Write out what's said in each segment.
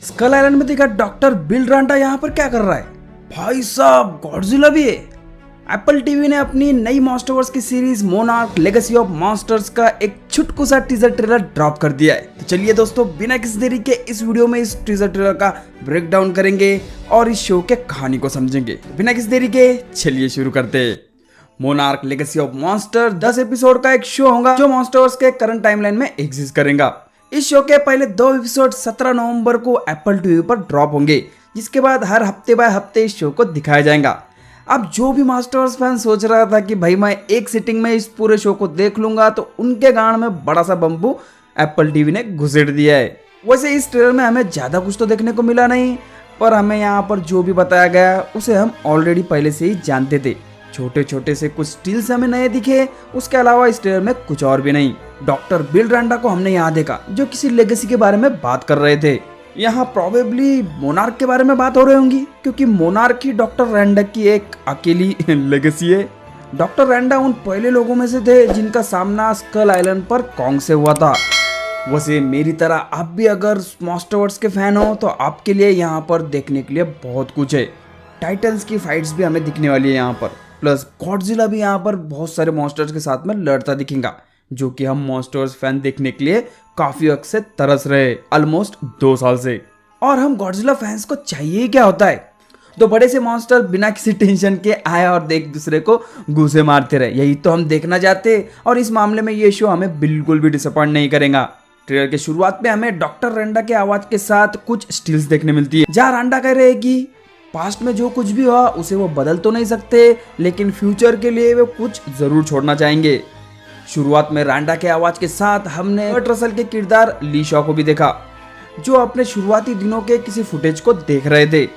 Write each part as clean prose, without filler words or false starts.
Skull Island में दिखा doctor bill रांडा यहाँ पर क्या कर रहा है? भाई साहब गॉडजिला भी है। एप्पल टीवी ने अपनी नई मॉन्स्टरवर्स की series monarch legacy of monsters का एक छुटकू सा टीजर ट्रेलर ड्रॉप कर दिया है। तो चलिए दोस्तों, बिना किसी देरी के इस वीडियो में इस टीजर ट्रेलर का ब्रेक डाउन करेंगे और इस शो के कहानी को समझेंगे। बिना किसी देरी के चलिए शुरू करते हैं। Monarch legacy of monster 10 episode का एक शो होगा जो मॉन्स्टर्स के करंट टाइमलाइन में एग्जिस्ट करेगा। इस शो के पहले 2 एपिसोड 17 नवंबर को एप्पल टीवी पर ड्रॉप होंगे, जिसके बाद हर हफ्ते बाय हफ्ते इस शो को दिखाया जाएगा। अब जो भी मास्टर्स फैन सोच रहा था कि भाई मैं एक सिटिंग में इस पूरे शो को देख लूंगा, तो उनके गांड में बड़ा सा बम्बू एप्पल टीवी ने घुसेड़ दिया है। वैसे इस ट्रेलर में हमें ज्यादा कुछ तो देखने को मिला नहीं, पर हमें यहाँ पर जो भी बताया गया उसे हम ऑलरेडी पहले से ही जानते थे। छोटे छोटे से कुछ स्टिल्स हमें नए दिखे, उसके अलावा इस ट्रेलर में कुछ और भी नहीं। डॉक्टर बिल रांडा को हमने यहाँ देखा जो किसी लेगेसी के बारे में बात कर रहे थे। यहाँ प्रोबेबली मोनार्क के बारे में बात हो रही होंगी, क्योंकि मोनार्क ही डॉक्टर रैंडा की एक अकेली लेगेसी है। डॉक्टर रैंडा उन पहले लोगों में से थे जिनका सामना स्कल आइलैंड पर कॉन्ग से हुआ था। वैसे मेरी तरह आप भी अगर मॉन्स्टरवर्स के फैन हो तो आपके लिए यहाँ पर देखने के लिए बहुत कुछ है। टाइटन्स की फाइट्स भी हमें दिखने वाली है यहाँ पर, प्लस गॉडजिला भी यहाँ पर बहुत सारे मॉन्स्टर्स के साथ में लड़ता दिखेगा, जो कि हम मॉन्स्टर्स फैन देखने के लिए काफी वक्त से तरस रहे, ऑलमोस्ट 2 साल से। और हम गॉडजिला फैंस को चाहिए क्या होता है? तो बड़े से मॉन्स्टर बिना किसी टेंशन के आए और एक दूसरे को घूसे मारते रहे, यही तो हम देखना चाहते। और इस मामले में ये शो हमें बिल्कुल भी डिसअपॉइंट नहीं करेगा। ट्रेलर के शुरुआत में हमें डॉक्टर रैंडा के आवाज के साथ कुछ स्टिल्स देखने मिलती है, जहाँ रैंडा कह रहे हैं कि पास्ट में जो कुछ भी हुआ उसे वो बदल तो नहीं सकते, लेकिन फ्यूचर के लिए वो कुछ जरूर छोड़ना चाहेंगे। शुरुआत में रैंडा के आवाज के साथ हमने कर्ट रसल के किरदार ली शॉ को भी देखा, जो अपने शुरुआती दिनों के किसी फुटेज को देख रहे थे।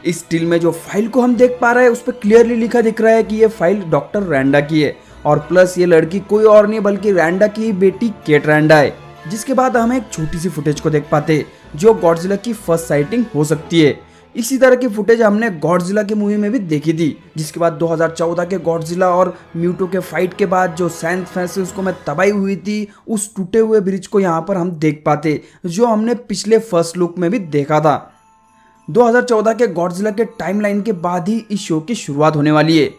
इस स्टिल में जो फाइल को हम देख पा रहे हैं उस पर क्लियरली लिखा दिख रहा है कि ये फाइल डॉक्टर रैंडा की है, और प्लस ये लड़की कोई और नहीं बल्कि रैंडा की बेटी केट रैंडा है। जिसके बाद हम एक छोटी सी फुटेज को देख पाते जो गॉडजिला की फर्स्ट साइटिंग हो सकती है। इसी तरह की फुटेज हमने गॉडजिला की मूवी में भी देखी थी, जिसके बाद 2014 के गॉडजिला और म्यूटो के फाइट के बाद जो सैन फ्रांसिस्को में तबाही हुई थी, उस टूटे हुए ब्रिज को यहाँ पर हम देख पाते, जो हमने पिछले फर्स्ट लुक में भी देखा था। 2014 के गॉडजिला के टाइमलाइन के बाद ही इस शो की शुरुआत होने वाली है।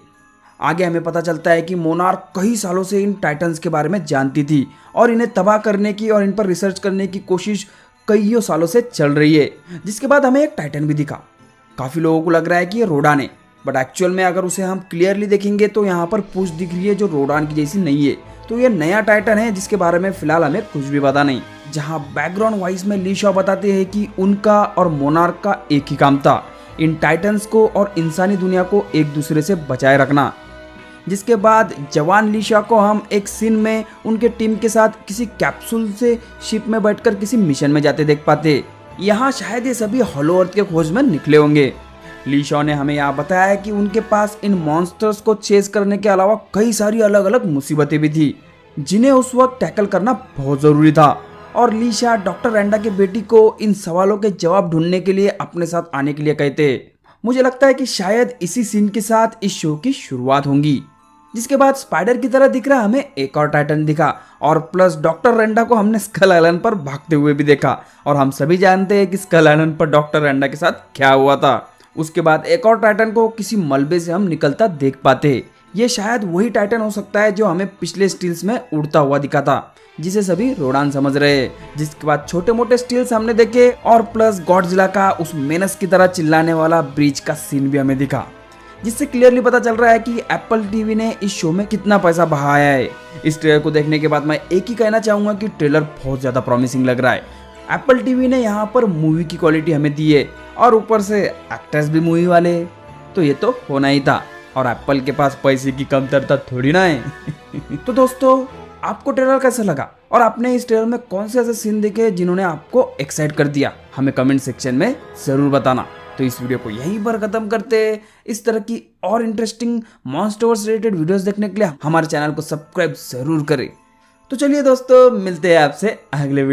आगे हमें पता चलता है कि मोनार्क कई सालों से इन टाइटन्स के बारे में जानती थी और इन्हें तबाह करने की और इन पर रिसर्च करने की कोशिश कईयों सालों से चल रही है। जिसके बाद हमें एक टाइटन भी दिखा। काफी लोगों को लग रहा है कि ये रोडान है, बट एक्चुअल में अगर उसे हम क्लियरली देखेंगे तो यहाँ पर पूंछ दिख रही है जो रोडान की जैसी नहीं है। तो ये नया टाइटन है जिसके बारे में फिलहाल हमें कुछ भी पता नहीं। जहाँ बैकग्राउंड वाइज में ली शॉ बताते हैं कि उनका और मोनार्क का एक ही काम था, इन टाइटन्स को और इंसानी दुनिया को एक दूसरे से बचाए रखना। जिसके बाद जवान ली शॉ को हम एक सीन में उनके टीम के साथ किसी कैप्सूल से शिप में बैठकर किसी मिशन में जाते देख पाते। यहाँ शायद ये सभी हॉलो अर्थ के खोज में निकले होंगे। ली शॉ ने हमें यहाँ बताया कि उनके पास इन मॉन्स्टर्स को चेस करने के अलावा कई सारी अलग अलग मुसीबतें भी थी, जिन्हें उस वक्त टैकल करना बहुत जरूरी था। और ली शॉ डॉक्टर रैंडा की बेटी को इन सवालों के जवाब ढूंढने के लिए अपने साथ आने के लिए कहते। मुझे लगता है कि शायद इसी सीन के साथ इस शो की शुरुआत होगी। जिसके बाद स्पाइडर की तरह दिख रहा हमें एक और टाइटन दिखा, और प्लस डॉक्टर रैंडा को हमने स्कल आइलैंड पर भागते हुए भी देखा। और हम सभी जानते हैं कि स्कल आइलैंड पर डॉक्टर रैंडा के साथ क्या हुआ था। उसके बाद एक और टाइटन को किसी मलबे से हम निकलता देख पाते। ये शायद वही टाइटन हो सकता है जो हमें पिछले स्टील्स में उड़ता हुआ दिखा था, जिसे सभी रोडान समझ रहे हैं। जिसके बाद छोटे मोटे स्टील्स हमने देखे, और प्लस गॉडजिला का उस मेनस की तरह चिल्लाने वाला ब्रिज का सीन भी हमें दिखा, जिससे क्लियरली पता चल रहा है कि एप्पल टीवी ने इस शो में कितना पैसा बहाया है। इस ट्रेलर को देखने के बाद मैं एक ही कहना चाहूंगा कि ट्रेलर बहुत ज्यादा प्रॉमिसिंग लग रहा है। एप्पल टीवी ने यहाँ पर मूवी की क्वालिटी हमें दी है, और ऊपर से एक्टर्स भी मूवी वाले, तो ये तो होना ही था। और एप्पल के पास पैसे की कमतरता थोड़ी ना है। तो दोस्तों, आपको ट्रेलर कैसा लगा और आपने इस ट्रेलर में कौन से ऐसे सीन देखे जिन्होंने आपको एक्साइट कर दिया, हमें कमेंट सेक्शन में जरूर बताना। तो इस वीडियो को यहीं पर खत्म करते हैं। इस तरह की और इंटरेस्टिंग मॉन्स्टर्स रिलेटेड वीडियोस देखने के लिए हमारे चैनल को सब्सक्राइब जरूर करें। तो चलिए दोस्तों, मिलते हैं आपसे अगले वीडियो।